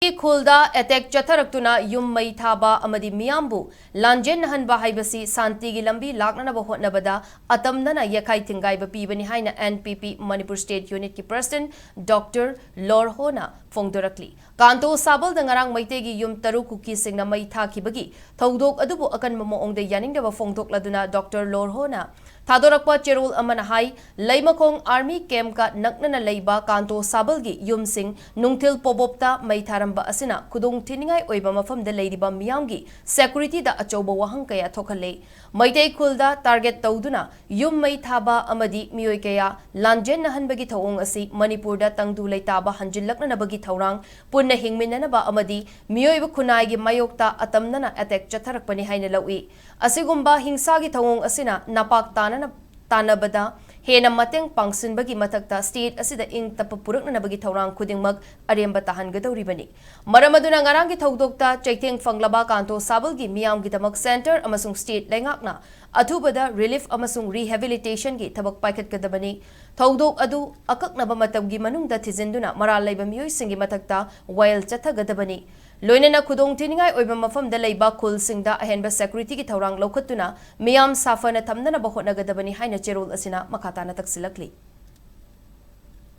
Khulda attack Chataraktuna Yum Mai Thaba Amadi Miambu Lanjen Hanba Haibasi Shanti Lambi Laknaba Hotnaribada Atamnana Yeikhai-Thingaiba Pibani haina NPP Manipur State Unit ki President Dr. Lor Hona Phongdorakli Kanto Sabal Dangarang Maitegi Yum Taru Kuki Singna Mai Thakibagi Thoudok Adubu Akan Momoongde Yaningdaba Phongdok Laduna Dr. Lor Hona Thoudokpa Cherul Amana Hai Laimakong Army Camp ka Naknana Leiba Kanto Sabalgi Yum Sing Nungtil Pobopta Mai Tharamba Asina Kudung Tiningai Oiba Mafamda Ladiba Miyamgi Security da Achoba Wahang Kaya Thokale Maitei Khulda Target Tauduna Yum Mai Thaba Amadi Miyoi Kaya Lanjen Nahanbagi Thawong Asi Manipur da Tangdu Leitaba Hanjilakna Nabagi Thawrang Punna Hingminanaba Amadi Miyoiba Kunaigi Mayokta Atamnana Attack Chatharakpani Haina Lawi Asigumba Hingsagi Thawong Asina Napak Tanabada Hena Mateng Pangsin Bagi Matakta State Asida Ing Tapapurak na Nabagi Thawrang Kudingmag Ariamba Tahan Gadawribani Maramaduna Ngarangi Thoudokta Chaiteng Fanglaba Kanto Sabalgi Miyam Gitamag Center Amasung State Lengakna Athubada Relief Amasung Rehabilitation Gi Tabak Paikat Gadabani Thoudok Adu Akaknaba Matamgi Manungda Tizinduna Maralaiba Miyoy Singi Matakta Wild Chatha Gadabani Loinana Kudong Tiningai Oiba Mafam Dalaiba Kul Singda Ahenba Security Ki Thawrang Lokatuna Miyam Safana Tamnana Bahotna Gadabani Haina Cherul Asina Makatana Taksilakli